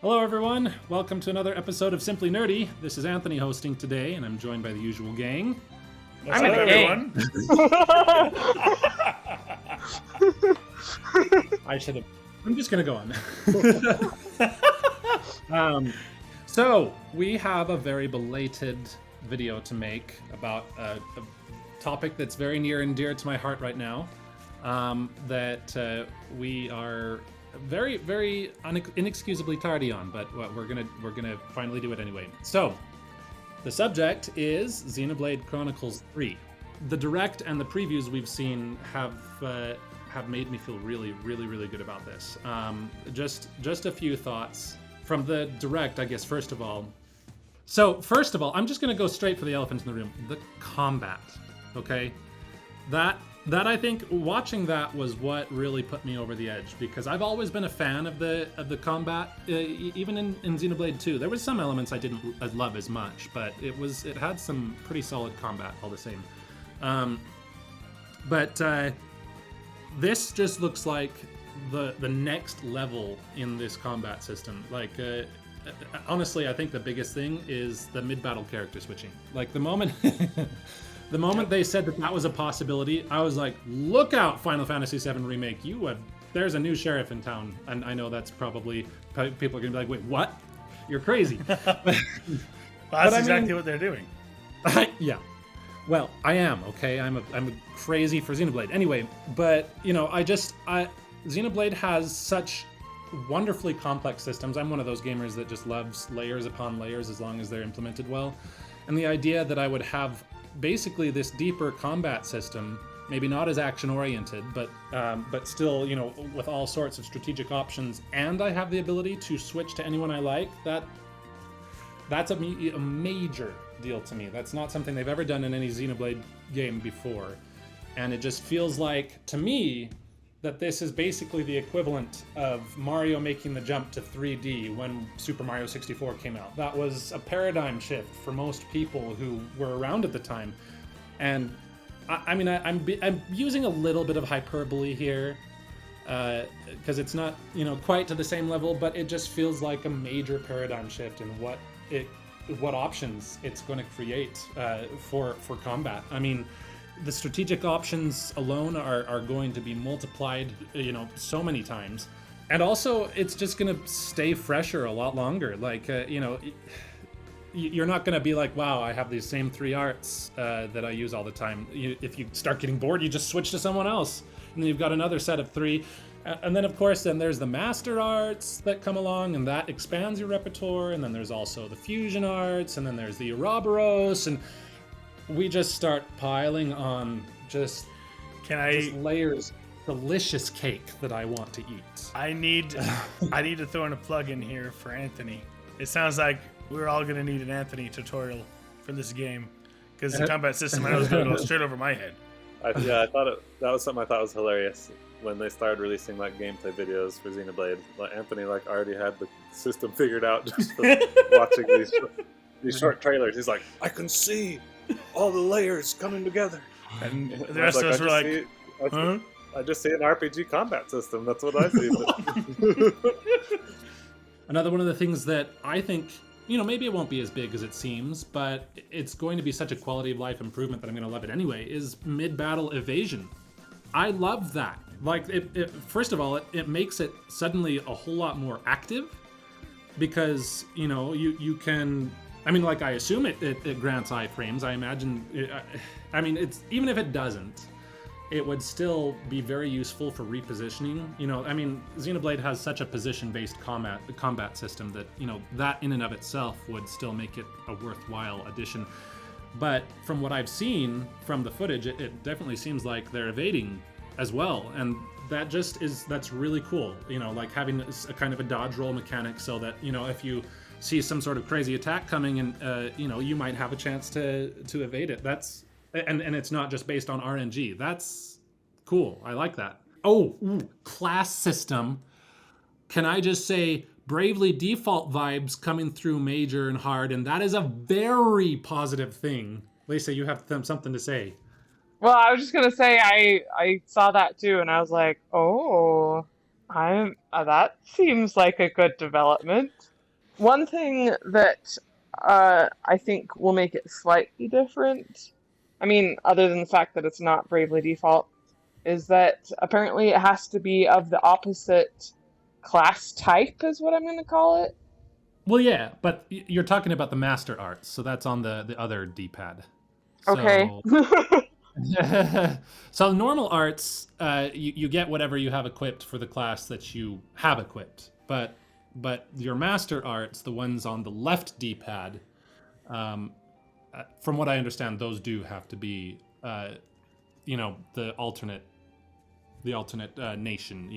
Hello, everyone. Welcome to another episode of Simply Nerdy. This is Anthony hosting today, and I'm joined by the usual gang. I'm in the everyone. I should have. I'm just going to go on. So, we have a very belated video to make about a topic that's very near and dear to my heart right now. That we are very, very inexcusably tardy on, but we're gonna finally do it anyway. So, the subject is Xenoblade Chronicles 3. The direct and the previews we've seen have made me feel really, really, really good about this. Just a few thoughts from the direct, I guess. First of all, I'm just gonna go straight for the elephant in the room: the combat. Okay, that I think watching that was what really put me over the edge, because I've always been a fan of the combat, even in Xenoblade 2. There was some elements I didn't love as much, but it had some pretty solid combat all the same. But this just looks like the next level in this combat system. Like honestly, I think the biggest thing is the mid-battle character switching. Like the moment the moment they said that was a possibility, I was like, look out, Final Fantasy VII Remake. There's a new sheriff in town. And I know that's probably, people are going to be like, wait, what? You're crazy. That's exactly what they're doing. Yeah. Well, I am, okay? I'm crazy for Xenoblade. Anyway, but, Xenoblade has such wonderfully complex systems. I'm one of those gamers that just loves layers upon layers as long as they're implemented well. And the idea that I would have basically this deeper combat system, maybe not as action-oriented, but still, with all sorts of strategic options, and I have the ability to switch to anyone I like, that's a major deal to me. That's not something they've ever done in any Xenoblade game before. And it just feels like, to me, that this is basically the equivalent of Mario making the jump to 3D when Super Mario 64 came out. That was a paradigm shift for most people who were around at the time. And I'm using a little bit of hyperbole here, because it's not quite to the same level, but it just feels like a major paradigm shift in what options it's going to create for combat. I mean, the strategic options alone are going to be multiplied, so many times. And also, it's just going to stay fresher a lot longer. Like, you're not going to be like, wow, I have these same three arts that I use all the time. If you start getting bored, you just switch to someone else. And then you've got another set of three. And then, of course, there's the master arts that come along, and that expands your repertoire. And then there's also the fusion arts, and then there's the Ouroboros, and we just start piling on just layers of delicious cake that I want to eat. I need to throw in a plug in here for Anthony. It sounds like we're all going to need an Anthony tutorial for this game, because the combat system I was going to go straight over my head. I thought that was something I thought was hilarious when they started releasing gameplay videos for Xenoblade. Anthony already had the system figured out just from watching these short trailers. He's like, I can see all the layers coming together, and the rest of us were like, I just see an RPG combat system. That's what I see. Another one of the things that I think, maybe it won't be as big as it seems, but it's going to be such a quality of life improvement that I'm going to love it anyway, is mid-battle evasion. I love that. Like, first of all, it makes it suddenly a whole lot more active, because, you can... I assume it grants iframes. I imagine... it's even if it doesn't, it would still be very useful for repositioning. Xenoblade has such a position-based combat system that, that in and of itself would still make it a worthwhile addition. But from what I've seen from the footage, it definitely seems like they're evading as well. And that's really cool. Like having a kind of a dodge roll mechanic, so that, if you see some sort of crazy attack coming, and you might have a chance to evade it. And it's not just based on RNG. That's cool. I like that. Class system. Can I just say, Bravely Default vibes coming through major and hard, and that is a very positive thing. Lisa, you have something to say. Well, I was just gonna say I saw that too, and I was like, oh, that seems like a good development. One thing that I think will make it slightly different, I mean, other than the fact that it's not Bravely Default, is that apparently it has to be of the opposite class type, is what I'm going to call it. Well, yeah, but you're talking about the master arts, so that's on the other D-pad. Okay. So, so normal arts, you get whatever you have equipped for the class that you have equipped. But your master arts, the ones on the left D-pad, from what I understand, those do have to be, the alternate nation.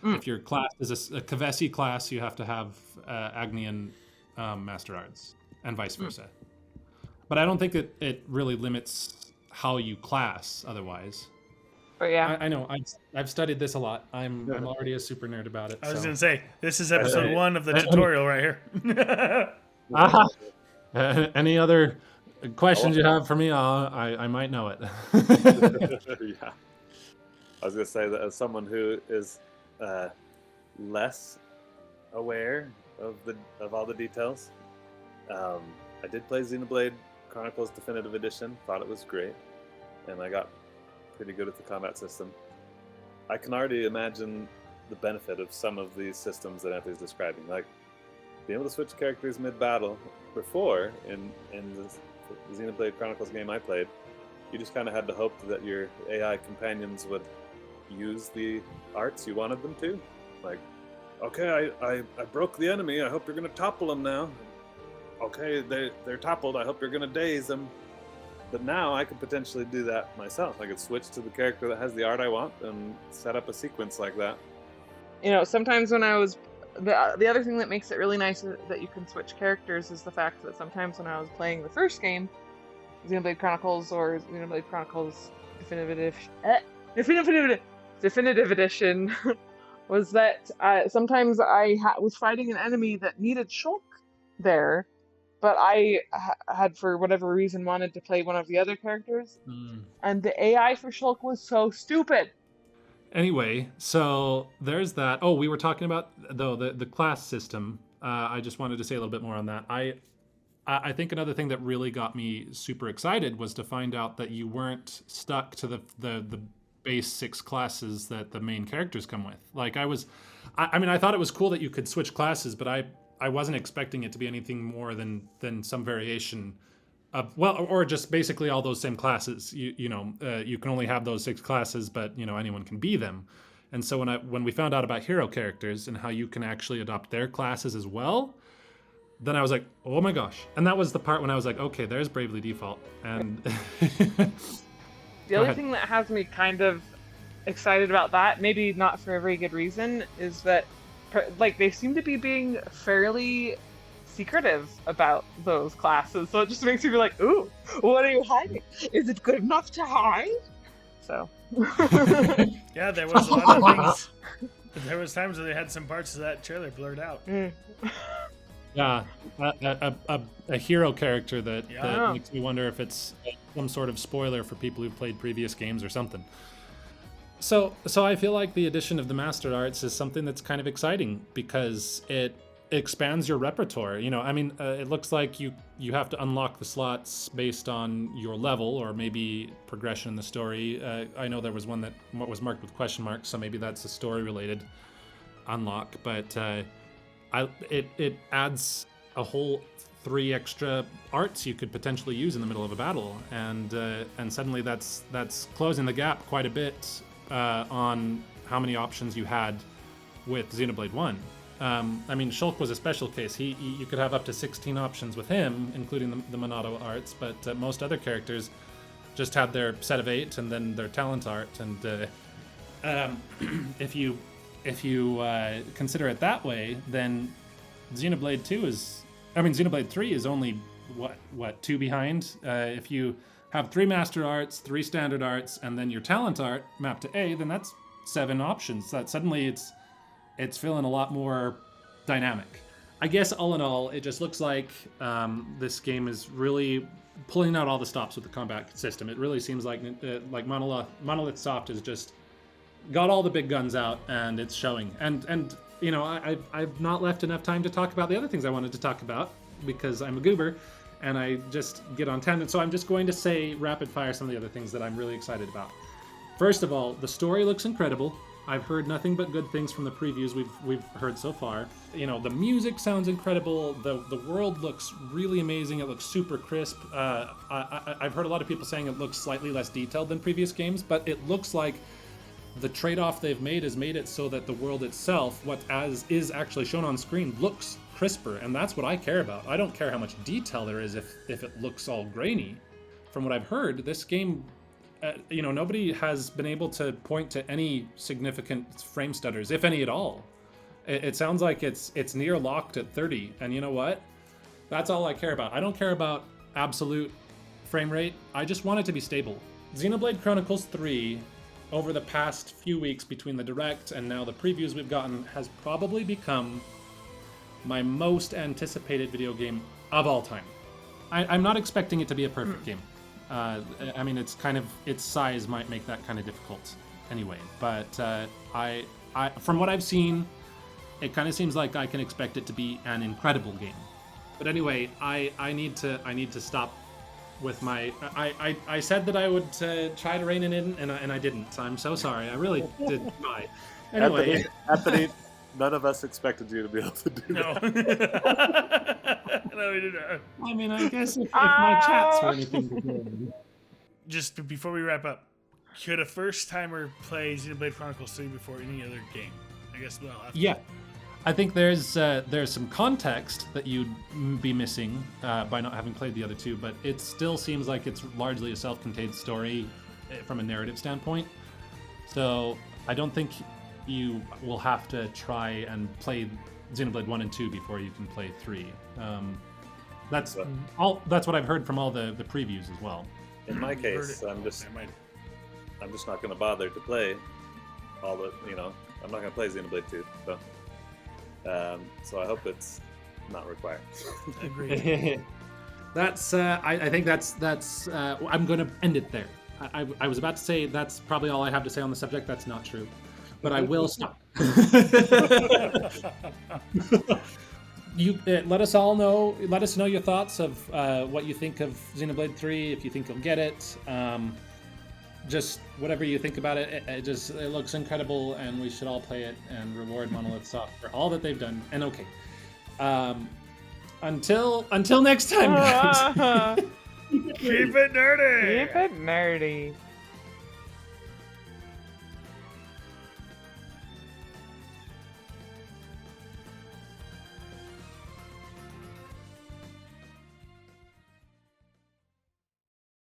If your class is a Kavesi class, you have to have Agnian master arts, and vice versa. But I don't think that it really limits how you class otherwise. But yeah. I know. I've studied this a lot. I'm already a super nerd about it. I was gonna say this is episode 1 of the tutorial right here. Any other questions you have for me? I might know it. Yeah. I was gonna say that as someone who is less aware of all the details, I did play Xenoblade Chronicles Definitive Edition. Thought it was great, and I got pretty good at the combat system. I can already imagine the benefit of some of these systems that Anthony's describing, like being able to switch characters mid-battle. Before, in the Xenoblade Chronicles game I played, you just kind of had to hope that your AI companions would use the arts you wanted them to. Like, okay, I broke the enemy, I hope you're going to topple them now. Okay, they're toppled, I hope you're going to daze them. But now I could potentially do that myself. I could switch to the character that has the art I want and set up a sequence like that. Sometimes when I was... The other thing that makes it really nice that you can switch characters is the fact that sometimes when I was playing the first game, Xenoblade Chronicles or Xenoblade Chronicles Definitive Edition, was that sometimes I was fighting an enemy that needed Shulk there, but I had, for whatever reason, wanted to play one of the other characters, and the AI for Shulk was so stupid. Anyway, so there's that. Oh, we were talking about though the class system. I just wanted to say a little bit more on that. I think another thing that really got me super excited was to find out that you weren't stuck to the base 6 classes that the main characters come with. Like I thought it was cool that you could switch classes, but I wasn't expecting it to be anything more than some variation of, or just basically all those same classes. You can only have those 6 classes, but anyone can be them. And so when we found out about hero characters and how you can actually adopt their classes as well, then I was like, oh my gosh. And that was the part when I was like, okay, there's Bravely Default. And the other thing that has me kind of excited about that, maybe not for a very good reason, is that they seem to be being fairly secretive about those classes, so it just makes me be like, ooh, what are you hiding? Is it good enough to hide? So yeah, there was a lot of things. There was times where they had some parts of that trailer blurred out. Yeah, a hero character that makes me wonder if it's some sort of spoiler for people who've played previous games or something. So I feel like the addition of the Master Arts is something that's kind of exciting because it expands your repertoire. It looks like you have to unlock the slots based on your level or maybe progression in the story. I know there was one that was marked with question marks, so maybe that's a story-related unlock. But it adds a whole 3 extra arts you could potentially use in the middle of a battle, and suddenly that's closing the gap quite a bit on how many options you had with Xenoblade 1. Shulk was a special case. You could have up to 16 options with him, including the Monado arts, but most other characters just had their set of 8 and then their talent art. And if you consider it that way, then Xenoblade 3 is only what 2 behind. If you have 3 master arts, 3 standard arts, and then your talent art mapped to A, then that's 7 options. That suddenly it's feeling a lot more dynamic. I guess all in all, it just looks like this game is really pulling out all the stops with the combat system. It really seems like Monolith Soft has just got all the big guns out, and it's showing. And I've not left enough time to talk about the other things I wanted to talk about because I'm a goober and I just get on tangent. So I'm just going to say rapid fire some of the other things that I'm really excited about. First of all, the story looks incredible. I've heard nothing but good things from the previews we've heard so far. The music sounds incredible. The world looks really amazing. It looks super crisp. I've heard a lot of people saying it looks slightly less detailed than previous games, but it looks like the trade-off they've made has made it so that the world itself, what as is actually shown on screen, looks crisper, and that's what I care about. I don't care how much detail there is if it looks all grainy. From what I've heard, this game, nobody has been able to point to any significant frame stutters, if any at all. It sounds like it's near locked at 30, and you know what? That's all I care about. I don't care about absolute frame rate. I just want it to be stable. Xenoblade Chronicles 3, over the past few weeks between the Direct and now the previews we've gotten, has probably become my most anticipated video game of all time. I'm not expecting it to be a perfect game. I mean, its size might make that kind of difficult anyway. But I from what I've seen, it kind of seems like I can expect it to be an incredible game. But anyway, I need to stop with my. I said that I would try to rein it in, and I didn't. So I'm so sorry. I really did try. Anyway, Anthony, none of us expected you to be able to do that. No, we did not. I mean, I guess if my chats were anything to do. Just before we wrap up, could a first timer play Xenoblade Chronicles 3 before any other game? I guess we'll have to. Yeah. I think there's some context that you'd be missing by not having played the other two, but it still seems like it's largely a self-contained story from a narrative standpoint. So I don't think you will have to try and play Xenoblade 1 and 2 before you can play 3. That's what I've heard from all the previews as well. In my case, I'm just not going to bother to play all the, I'm not going to play Xenoblade 2. So I hope it's not required. Agreed. That's I think that's I'm going to end it there. I was about to say that's probably all I have to say on the subject. That's not true, but I will stop. You let us know your thoughts of what you think of Xenoblade 3, if you think you'll get it. Just whatever you think about it, it looks incredible, and we should all play it and reward Monolith Soft for all that they've done. And okay, until next time, guys. Keep it nerdy. Keep it nerdy.